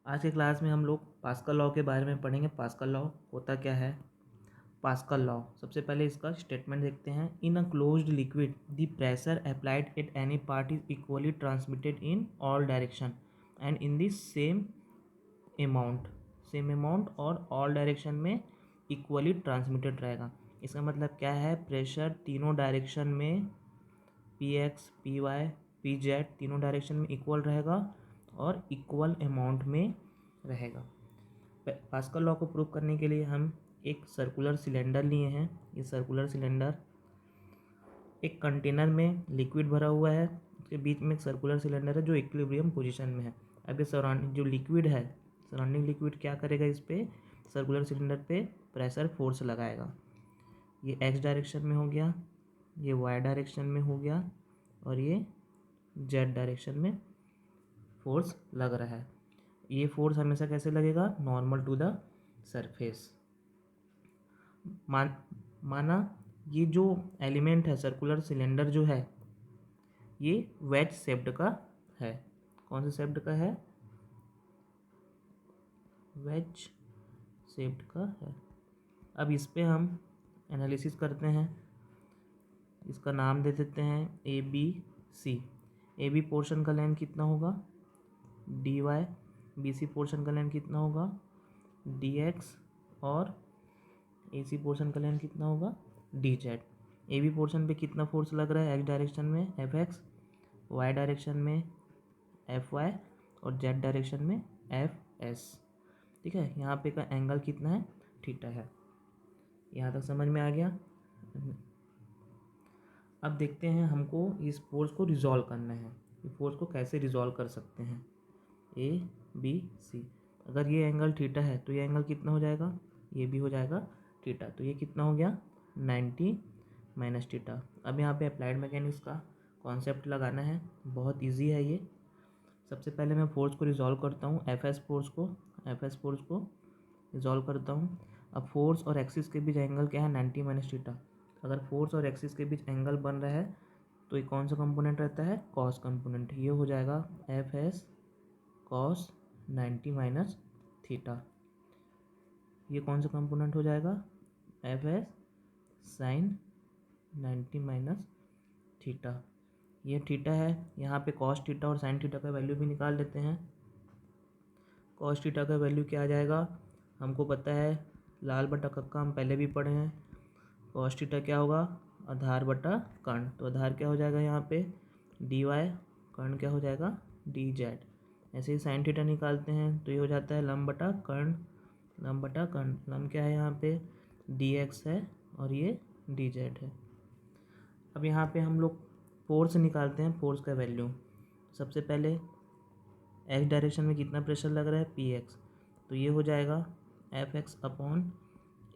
आज के क्लास में हम लोग पास्कल लॉ के बारे में पढ़ेंगे। पास्कल लॉ होता क्या है? पास्कल लॉ, सबसे पहले इसका स्टेटमेंट देखते हैं। In a closed liquid the pressure applied at any part is equally transmitted in all direction and in the same amount और ऑल डायरेक्शन में इक्वली ट्रांसमिटेड रहेगा। इसका मतलब क्या है? प्रेशर तीनों डायरेक्शन में P X, P Y, P Z तीनों डायरेक्शन में इक्वल रहेगा और इक्वल अमाउंट में रहेगा। पास्कल लॉ को प्रूव करने के लिए हम एक सर्कुलर सिलेंडर लिए हैं। ये सर्कुलर सिलेंडर एक कंटेनर में लिक्विड भरा हुआ है, उसके बीच में एक सर्कुलर सिलेंडर है जो इक्विलिब्रियम पोजीशन में है। अब ये सराउंडिंग जो लिक्विड है, सराउंडिंग लिक्विड क्या करेगा? इस पे सर्कुलर सिलेंडर पे प्रेशर फोर्स लगाएगा। ये एक्स डायरेक्शन में हो गया, ये वाई डायरेक्शन में हो गया और ये जेड डायरेक्शन में फोर्स लग रहा है। ये फोर्स हमेशा कैसे लगेगा? Normal to the surface. माना ये जो एलिमेंट है सर्कुलर सिलेंडर जो है ये वेज शेप्ड का है। कौन से शेप्ड का है? वेज शेप्ड का है। अब इस पे हम एनालिसिस करते हैं। इसका नाम दे देते हैं A B C. A B portion का लेंथ कितना होगा? D Y. B C portion का लेंथ कितना होगा? D X. और ए सी पोर्शन का लेंथ कितना होगा? D Z. A B portion पे कितना फोर्स लग रहा है? एक्स डायरेक्शन में एफ एक्स, वाई डायरेक्शन में एफ वाई और जेड डायरेक्शन में एफ एस। ठीक है, यहाँ पे का एंगल कितना है? थीटा है। यहाँ तक समझ में आ गया? अब देखते हैं हमको इस फोर्स को रिजॉल्व करना है। ये फोर्स को कैसे रिजॉल्व कर सकते हैं? A B C. अगर ये एंगल थीटा है तो ये एंगल कितना हो जाएगा? ये भी हो जाएगा थीटा। तो ये कितना हो गया? 90 माइनस थीटा। अब यहाँ पे अप्लाइड मैकेनिक्स का कॉन्सेप्ट लगाना है। बहुत इजी है ये। सबसे पहले मैं फोर्स को रिजॉल्व करता हूँ। एफ एस फोर्स को रिजॉल्व करता हूँ। अब फोर्स और एक्सिस के बीच एंगल क्या है? 90 माइनस थीटा। अगर फोर्स और एक्सिस के बीच एंगल बन रहा है तो ये कौन सा कंपोनेंट रहता है? Cos component. ये हो जाएगा F S cos 90 minus theta. ये कौन सा कंपोनेंट हो जाएगा? F S sine 90 minus theta. ये थीटा है। यहाँ पे कॉस थीटा और साइन थीटा का वैल्यू भी निकाल लेते हैं। कॉस थीटा का वैल्यू क्या आ जाएगा? हमको पता है, लाल बटा कक्का हम पहले भी पढ़े हैं। कॉस थीटा क्या होगा? आधार बटा कर्ण। तो आधार क्या हो जाएगा यहाँ पे? D Y. कर्ण क्या हो जाएगा? D Z. ऐसे ही साइन थीटा निकालते हैं तो ये हो जाता है लंब बटा कर्ण। लंब बटा कर्ण, लंब क्या है यहाँ पे? डी एक्स है और ये डी जेड है। अब यहाँ पे हम लोग फोर्स निकालते हैं। फोर्स का वैल्यू सबसे पहले एक्स डायरेक्शन में कितना प्रेशर लग रहा है? P x. तो ये हो जाएगा एफ एक्स अपॉन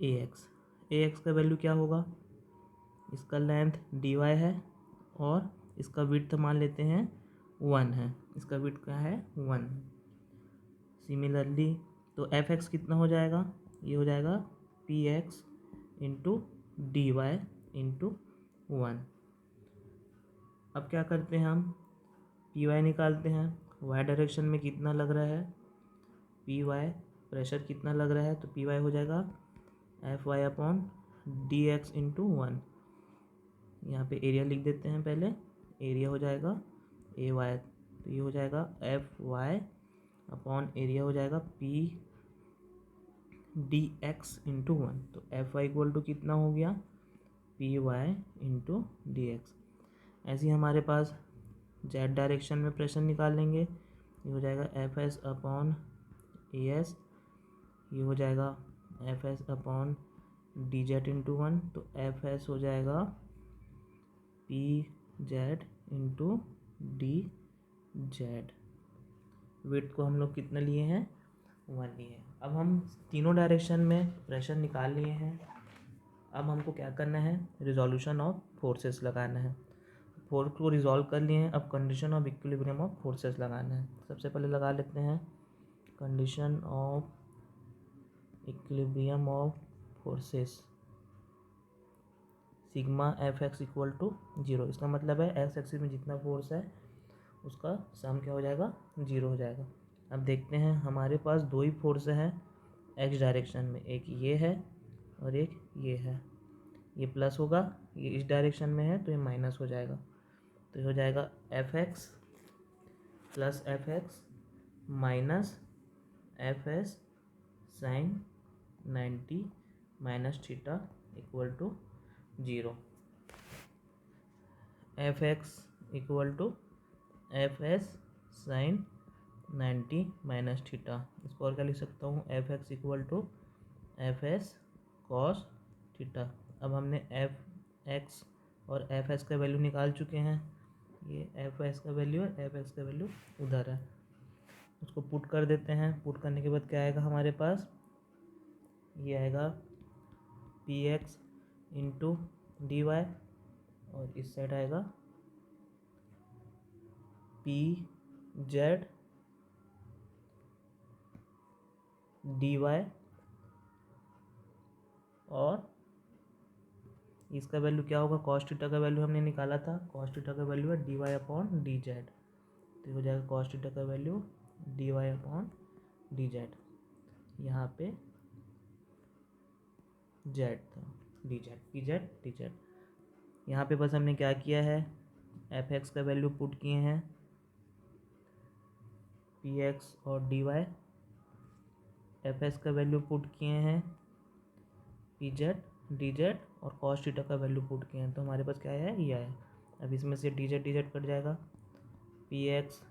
ए एक्स। ए एक्स का वैल्यू क्या होगा? इसका लेंथ डी वाई है और इसका विड्थ मान लेते हैं 1 है। इसका विड्थ क्या है? 1। सिमिलरली तो एफ एक्स कितना हो जाएगा? ये हो जाएगा P X into D Y into 1। अब क्या करते हैं हम? पी वाई निकालते हैं। वाई डायरेक्शन में कितना लग रहा है? पी वाई प्रेशर कितना लग रहा है? तो पी वाई हो जाएगा F Y upon D X into 1। यहाँ पे एरिया लिख देते हैं पहले। एरिया हो जाएगा ए वाई। तो ये हो जाएगा एफ वाई अपॉन एरिया हो जाएगा पी डी एक्स इंटू 1। तो एफ वाई इक्वल टू कितना हो गया? P Y into D X. ऐसे ही हमारे पास जेड डायरेक्शन में प्रेशर निकाल लेंगे। ये हो जाएगा F S upon A S. ये हो जाएगा F S upon D Z into 1। तो एफ एस हो जाएगा P Z into D Z. Weight को हम लोग कितना लिए हैं? 1 लिए हैं। अब हम तीनों डायरेक्शन में प्रेशर निकाल लिए हैं। अब हमको क्या करना है? रिजोल्यूशन ऑफ फोर्सेस लगाना है। फोर्स को रिजॉल्व कर लिए हैं। अब condition of equilibrium of forces लगाना है। सबसे पहले लगा लेते हैं condition of equilibrium of forces. Sigma F X equal to 0। इसका मतलब है एक्स एक्सिस में जितना फोर्स है उसका सम क्या हो जाएगा? 0 हो जाएगा। अब देखते हैं, हमारे पास दो ही फोर्स हैं एक्स डायरेक्शन में, एक ये है और एक ये है। ये प्लस होगा, ये इस डायरेक्शन में है तो ये माइनस हो जाएगा। तो ये हो जाएगा F X plus F X minus F S sine 90 minus theta equal to 0। F X equal to F S sine 90 minus theta. इसको और क्या लिख सकता हूँ, F X equal to F S cos theta. अब हमने एफ एक्स और F S का वैल्यू निकाल चुके हैं। ये एफ एस का वैल्यू और एफ एक्स का वैल्यू उधर है, उसको पुट कर देते हैं। पुट करने के बाद क्या आएगा हमारे पास, ये आएगा P X into D Y और इस साइड आएगा पी जेड डी वाई और इसका वैल्यू क्या होगा, कॉस थीटा का वैल्यू हमने निकाला था, कॉस थीटा का वैल्यू है D Y upon D Z. तो हो जाएगा कॉस थीटा का value D Y upon D Z, यहाँ पे जेड था, D Z P Z D Z. यहाँ पे बस हमने क्या किया है, एफ एक्स का वैल्यू पुट किए हैं पी एक्स और डी वाई, एफ एस का वैल्यू पुट किए हैं पी जेड डी जेड और कॉस थीटा का वैल्यू पुट किए हैं। तो हमारे पास क्या है, ये आया। अब इसमें से डी जेड कट जाएगा, P X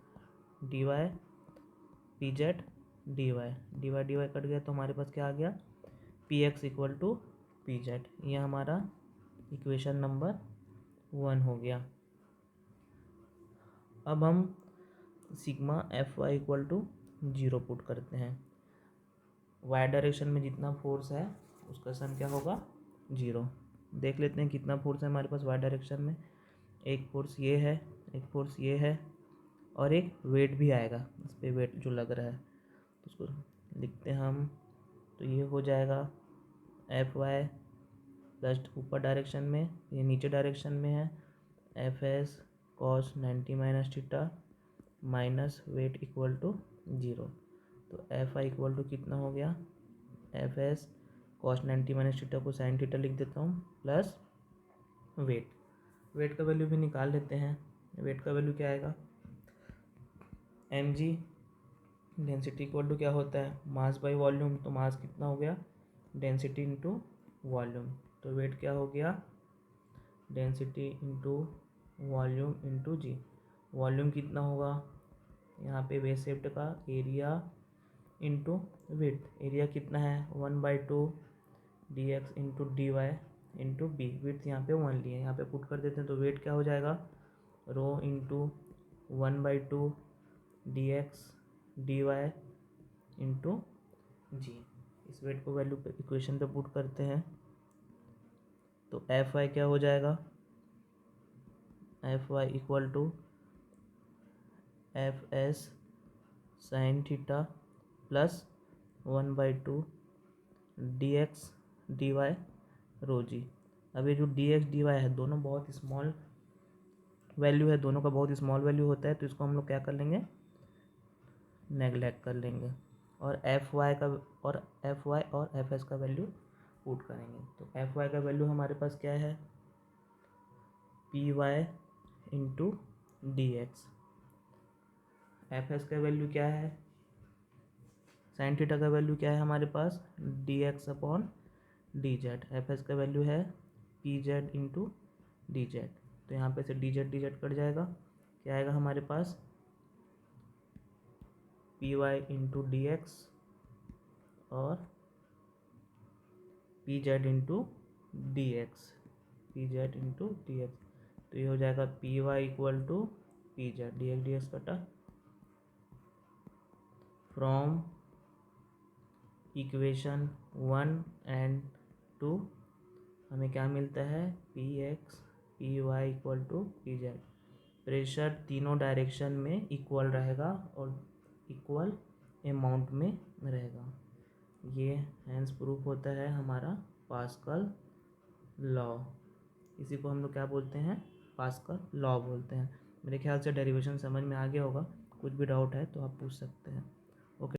D Y P Z D Y cut गया। तो हमारे पास क्या आ गया, P X equal to P Z. ये हमारा इक्वेशन नंबर 1 हो गया। अब हम sigma F Y equal to 0 put करते हैं। वाई डायरेक्शन में जितना फोर्स है उसका सम क्या होगा, 0। देख लेते हैं कितना फोर्स है हमारे पास वाई डायरेक्शन में। एक फोर्स ये है, एक फोर्स ये है और एक वेट भी आएगा, इस पर वेट जो लग रहा है तो उसको लिखते हैं हम। तो ये हो जाएगा एफ वाई प्लस ऊपर डायरेक्शन में, ये नीचे डायरेक्शन में है, F S cos 90 minus theta minus weight equal to 0। तो एफ आई इक्वल टू कितना हो गया, F S cos 90 minus theta को साइन थीटा लिख देता हूँ प्लस वेट। वेट का वैल्यू भी निकाल लेते हैं। वेट का वैल्यू क्या आएगा, M G density equal to क्या होता है, मास बाई वॉल्यूम। तो मास कितना हो गया, डेंसिटी इंटू वॉल्यूम। तो वेट क्या हो गया, density into volume into G. Volume कितना होगा, यहाँ पे वेव शेप्ड का एरिया इंटू विड्थ। एरिया कितना है 1/2 D X into D Y into B. Width यहाँ पे 1 लिए, यहाँ पे पुट कर देते हैं। तो वेट क्या हो जाएगा, rho into 1/2 D X D Y into G. इस वेट को वैल्यू पे इक्वेशन पे पुट करते हैं। तो एफ वाई क्या हो जाएगा, F Y equal to F S sine theta plus 1/2 D X D Y rho G. अब ये जो डी एक्स डी वाई है दोनों बहुत स्मॉल वैल्यू है, दोनों का बहुत स्मॉल वैल्यू होता है, तो इसको हम लोग क्या कर लेंगे, नेगलेक्ट कर लेंगे और एफ वाई और एफ एस का वैल्यू पुट करेंगे। तो एफ वाई का वैल्यू हमारे पास क्या है, P Y into D X. F S का वैल्यू क्या है, साइन थीटा का वैल्यू क्या है हमारे पास, D X upon D Z. F S का वैल्यू है P Z into D Z. तो यहाँ पे से डी जेड कट जाएगा, क्या आएगा हमारे पास, P Y into D X और P Z into D X, P Z into D X. तो ये हो जाएगा P Y equal to P Z, D X कटा, फ्रॉम इक्वेशन 1 एंड 2 हमें क्या मिलता है, P X P Y equal to P Z. Pressure तीनों डायरेक्शन में इक्वल रहेगा और इक्वल अमाउंट में रहेगा। ये हैंस प्रूफ होता है हमारा पास्कल लॉ। इसी को हम लोग क्या बोलते हैं, पास्कल लॉ बोलते हैं। मेरे ख्याल से डेरिवेशन समझ में आ गया होगा। कुछ भी डाउट है तो आप पूछ सकते हैं।